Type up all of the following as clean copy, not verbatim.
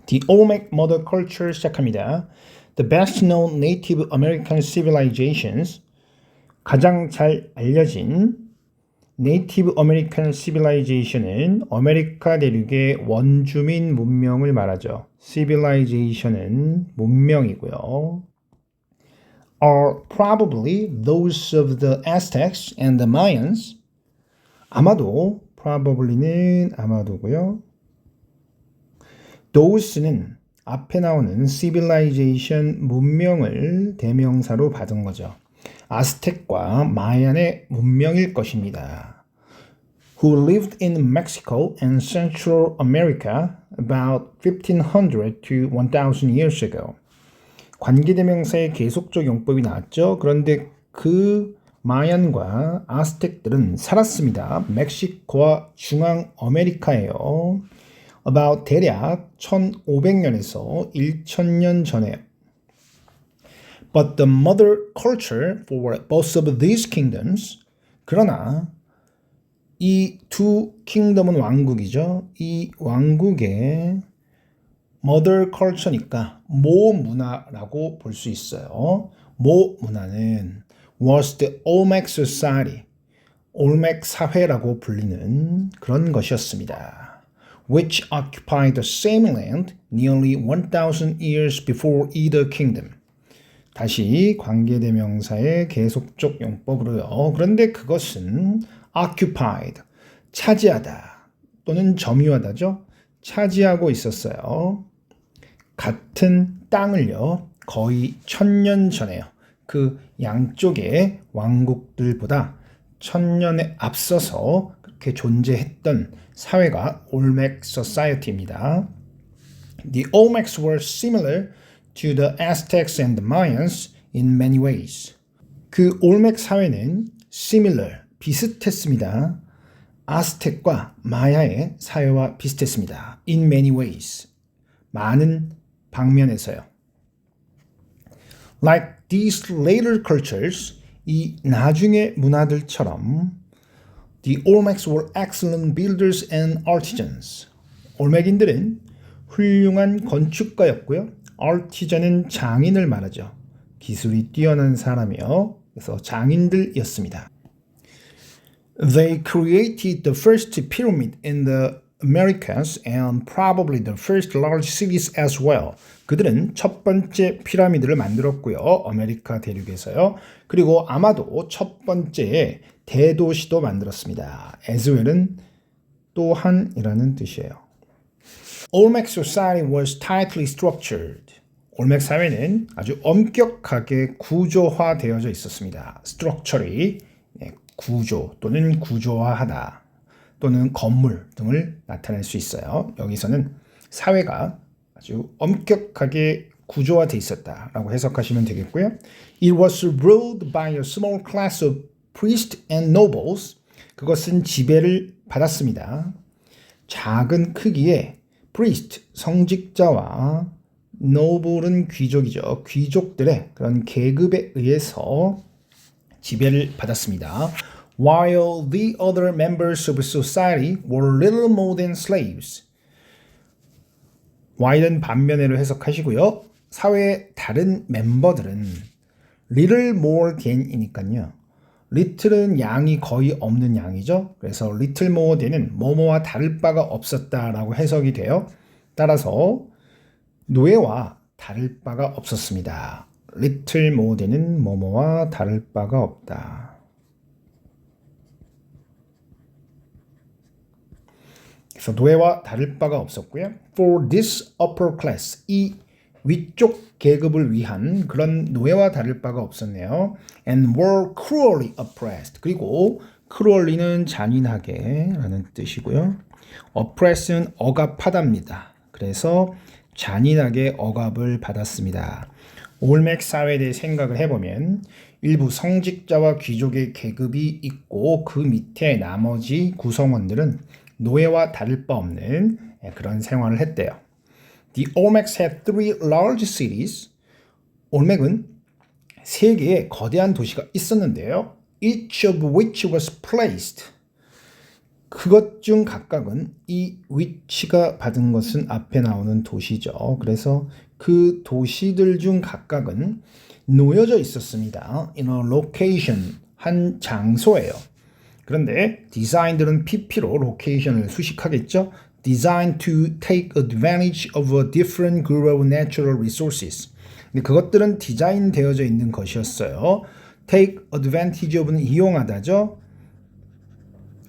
The Olmec Mother Culture 시작합니다. The best known Native American civilizations, 가장 잘 알려진 Native American Civilization은 아메리카 대륙의 원주민 문명을 말하죠. Civilization은 문명이고요. Are probably those of the Aztecs and the Mayans. 아마도, probably는 아마도고요. Those는 앞에 나오는 civilization 문명을 대명사로 받은 거죠. 아스텍과 마얀의 문명일 것입니다. Who lived in Mexico and Central America about 1500 to 1000 years ago. 관계대명사의 계속적 용법이 나왔죠. 그런데 그 마얀과 아스텍들은 살았습니다. 멕시코와 중앙 아메리카예요. About 대략 1500년에서 1000년 전에요. But the mother culture for both of these kingdoms, 그러나 이 두 킹덤은 왕국이죠. 이 왕국의 mother culture니까 모 문화라고 볼 수 있어요. 모 문화는 was the Olmec society, 올맥 사회라고 불리는 그런 것이었습니다. Which occupied the same land nearly 1000 years before either kingdom. 다시 관계대명사의 계속적 용법으로요. 그런데 그것은 occupied, 차지하다 또는 점유하다죠. 차지하고 있었어요. 같은 땅을요. 거의 1000년 전에요. 그 양쪽의 왕국들보다 1000년에 앞서서 그렇게 존재했던 사회가 올맥 소사이어티입니다. The Olmecs were similar to the Aztecs and the Mayans in many ways. 그 올맥 사회는 similar, 비슷했습니다. 아스텍과 마야의 사회와 비슷했습니다. In many ways, 많은 방면에서요. Like these later cultures, 이 나중의 문화들처럼 The Olmecs were excellent builders and artisans. 올맥인들은 훌륭한 건축가였고요. artisan은 장인을 말하죠. 기술이 뛰어난 사람이요. 그래서 장인들이었습니다. They created the first pyramid in the Americas and probably the first large cities as well. 그들은 첫 번째 피라미드를 만들었고요. 아메리카 대륙에서요. 그리고 아마도 첫 번째 대도시도 만들었습니다. as well은 또한이라는 뜻이에요. Olmec society was tightly structured. 올맥 사회는 아주 엄격하게 구조화되어져 있었습니다. structurally, 구조 또는 구조화하다 또는 건물 등을 나타낼 수 있어요. 여기서는 사회가 아주 엄격하게 구조화되어 있었다라고 해석하시면 되겠고요. It was ruled by a small class of priests and nobles. 그것은 지배를 받았습니다. 작은 크기의 priest, 성직자와 noble은 귀족이죠. 귀족들의 그런 계급에 의해서 지배를 받았습니다. While the other members of society were little more than slaves. while은 반면에로 해석하시고요. 사회의 다른 멤버들은 little more than이니까요. little은 양이 거의 없는 양이죠. 그래서 little more than은 뭐뭐와 다를 바가 없었다라고 해석이 돼요. 따라서 노예와 다를 바가 없었습니다. little more than은 뭐뭐와 다를 바가 없다. 그래서 노예와 다를 바가 없었고요. For this upper class, 이 위쪽 계급을 위한 그런 노예와 다를 바가 없었네요. And were cruelly oppressed. 그리고 cruelly는 잔인하게 라는 뜻이고요. oppress는 억압하답니다. 그래서 잔인하게 억압을 받았습니다. 올맥 사회에 대해 생각을 해보면 일부 성직자와 귀족의 계급이 있고 그 밑에 나머지 구성원들은 노예와 다를 바 없는 그런 생활을 했대요. The Olmecs had three large cities. 올맥은 세 개의 거대한 도시가 있었는데요. Each of which was placed. 그것 중 각각은 이 which가 받은 것은 앞에 나오는 도시죠. 그래서 그 도시들 중 각각은 놓여져 있었습니다. in a location, 한 장소예요. 그런데 design들은 pp로 location을 수식하겠죠. designed to take advantage of a different group of natural resources. 근데 그것들은 디자인되어져 있는 것이었어요. take advantage of는 이용하다죠.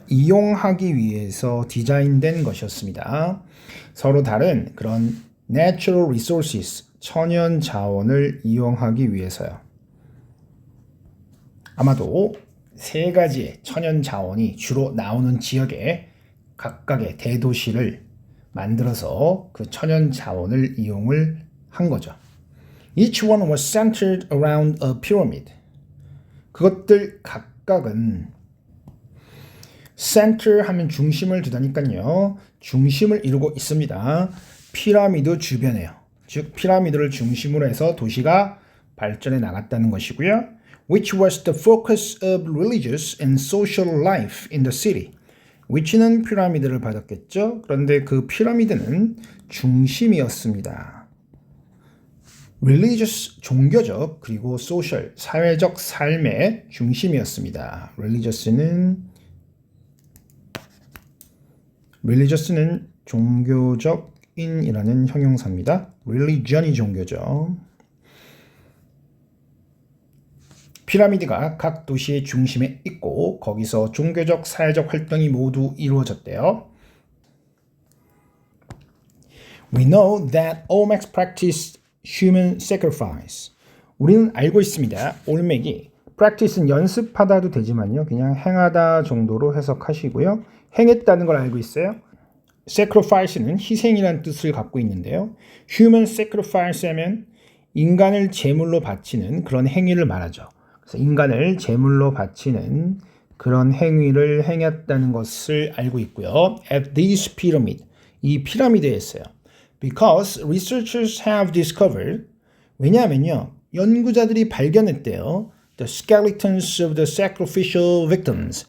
이용하기 위해서 디자인된 것이었습니다. 서로 다른 그런 natural resources, 천연 자원을 이용하기 위해서요. 아마도 세 가지의 천연 자원이 주로 나오는 지역에 각각의 대도시를 만들어서 그 천연 자원을 이용을 한 거죠. Each one was centered around a pyramid. 그것들 각각은 center 하면 중심을 두다니까요. 중심을 이루고 있습니다. 피라미드 주변에요. 즉 피라미드를 중심으로 해서 도시가 발전해 나갔다는 것이고요. Which was the focus of religious and social life in the city. which는 피라미드를 받았겠죠. 그런데 그 피라미드는 중심이었습니다. religious 종교적 그리고 social 사회적 삶의 중심이었습니다. religious는 종교적인이라는 형용사입니다. religion이 종교죠. 피라미드가 각 도시의 중심에 있고 거기서 종교적, 사회적 활동이 모두 이루어졌대요. We know that Olmecs practiced human sacrifice. 우리는 알고 있습니다. 올맥이 practice는 연습하다도 되지만요. 그냥 행하다 정도로 해석하시고요. 행했다는 걸 알고 있어요. sacrifice는 희생이라는 뜻을 갖고 있는데요. human sacrifice 하면 인간을 제물로 바치는 그런 행위를 말하죠. 그래서 인간을 제물로 바치는 그런 행위를 행했다는 것을 알고 있고요. At this pyramid, 이 피라미드에서요. Because researchers have discovered, 왜냐하면요. 연구자들이 발견했대요. The skeletons of the sacrificial victims.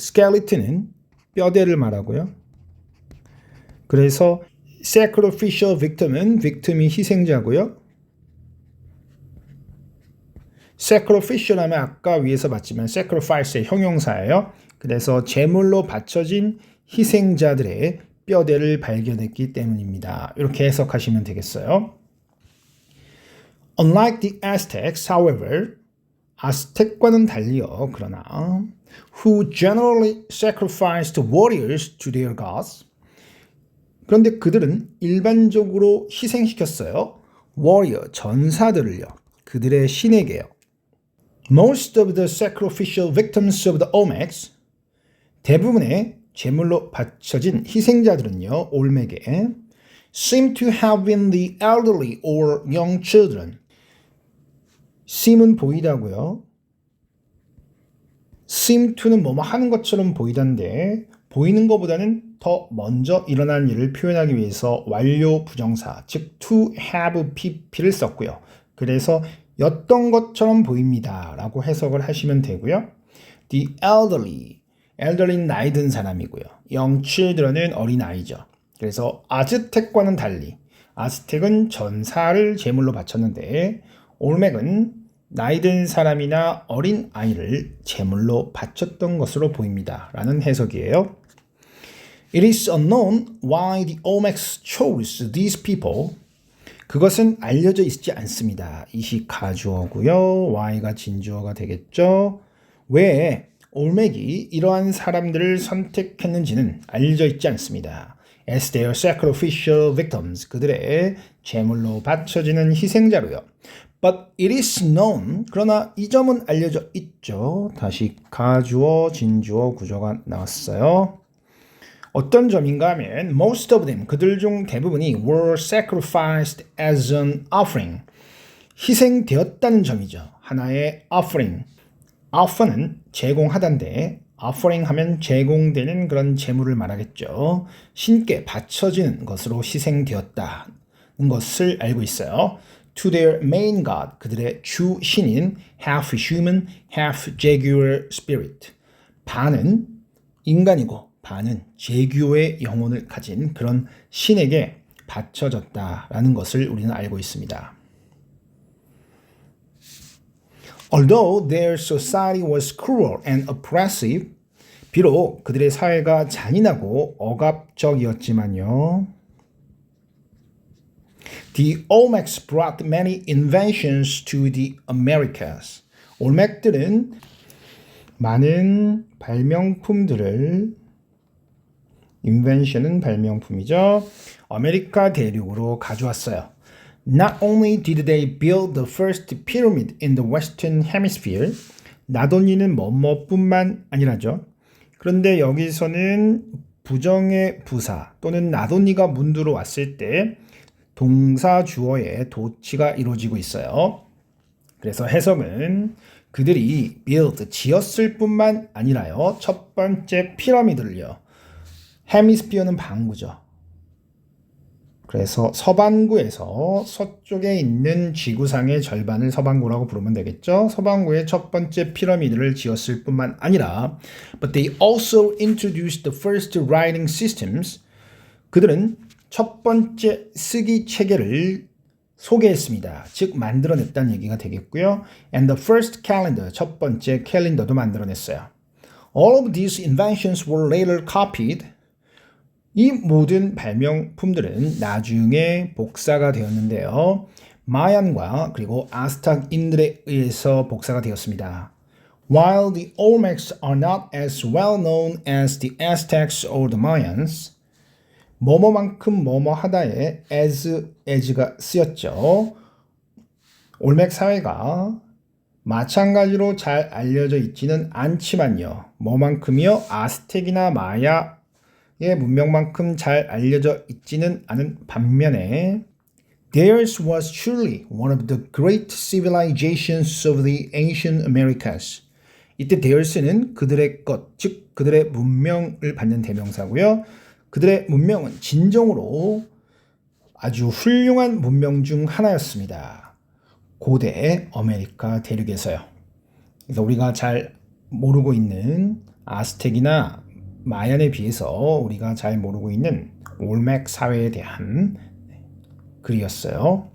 skeleton은 뼈대를 말하고요. 그래서 sacrificial victim은 victim이 희생자고요. sacrificial 하면 아까 위에서 봤지만 sacrifice의 형용사예요. 그래서 제물로 바쳐진 희생자들의 뼈대를 발견했기 때문입니다. 이렇게 해석하시면 되겠어요. Unlike the Aztecs, however, 아스텍과는 달리요. 그러나 who generally sacrificed warriors to their gods. 그런데 그들은 일반적으로 희생시켰어요. warrior, 전사들을요. 그들의 신에게요. Most of the sacrificial victims of the Olmecs, 대부분의 제물로 바쳐진 희생자들은요, 올맥에 seem to have been the elderly or young children. seem은 보이다고요. seem to는 뭐뭐 하는 것처럼 보이던데 보이는 것보다는 더 먼저 일어난 일을 표현하기 위해서 완료 부정사, 즉 to have pp를 썼고요. 그래서 였던 것처럼 보입니다 라고 해석을 하시면 되고요. The elderly는 나이 든 사람이고요. young children은 어린아이죠. 그래서 아즈텍과는 달리 아즈텍은 전사를 제물로 바쳤는데 올맥은 나이 든 사람이나 어린 아이를 제물로 바쳤던 것으로 보입니다 라는 해석이에요. It is unknown why the Olmecs chose these people. 그것은 알려져 있지 않습니다. 이시 가주어고요. y가 진주어가 되겠죠. 왜 올맥이 이러한 사람들을 선택했는지는 알려져 있지 않습니다. As their sacrificial victims, 그들의 제물로 바쳐지는 희생자로요. But it is known, 그러나 이 점은 알려져 있죠. 다시 가주어, 진주어 구조가 나왔어요. 어떤 점인가 하면 most of them, 그들 중 대부분이 were sacrificed as an offering. 희생되었다는 점이죠. 하나의 offering. offer는 제공하다인데 offering 하면 제공되는 그런 제물을 말하겠죠. 신께 바쳐지는 것으로 희생되었다는 것을 알고 있어요. To their main god, 그들의 주 신인 half human, half jaguar spirit. 반은 인간이고 반은 제규어의 영혼을 가진 그런 신에게 바쳐졌다라는 것을 우리는 알고 있습니다. Although their society was cruel and oppressive, 비록 그들의 사회가 잔인하고 억압적이었지만요. The Olmecs brought many inventions to the Americas. 올맥들은 많은 발명품들을 invention은 발명품이죠. 아메리카 대륙으로 가져왔어요. Not only did they build the first pyramid in the Western Hemisphere, 나돈이는 뭐뭐뿐만 아니라죠. 그런데 여기서는 부정의 부사 또는 나돈이가 문두로 왔을 때 동사 주어의 도치가 이루어지고 있어요. 그래서 해석은 그들이 build, 지었을 뿐만 아니라요. 첫 번째 피라미드를요. 헤미스피어는 반구죠. 그래서 서반구에서 서쪽에 있는 지구상의 절반을 서반구라고 부르면 되겠죠. 서반구의 첫 번째 피라미드를 지었을 뿐만 아니라 But they also introduced the first writing systems. 그들은 첫 번째 쓰기 체계를 소개했습니다. 즉 만들어냈다는 얘기가 되겠고요. And the first calendar, 첫 번째 캘린더도 만들어냈어요. All of these inventions were later copied. 이 모든 발명품들은 나중에 복사가 되었는데요. 마얀과 그리고 아스탁인들에 의해서 복사가 되었습니다. While the Olmecs are not as well known as the Aztecs or the Mayans, 뭐뭐만큼 뭐뭐하다에 as가 쓰였죠. 올맥 사회가 마찬가지로 잘 알려져 있지는 않지만요. 뭐만큼이요? 아스텍이나 마야의 문명만큼 잘 알려져 있지는 않은 반면에 theirs was truly one of the great civilizations of the ancient Americas. 이때 theirs는 그들의 것, 즉 그들의 문명을 받는 대명사고요. 그들의 문명은 진정으로 아주 훌륭한 문명 중 하나였습니다. 고대 아메리카 대륙에서요. 그래서 우리가 잘 모르고 있는 아스텍이나 마얀에 비해서 우리가 잘 모르고 있는 올맥 사회에 대한 글이었어요.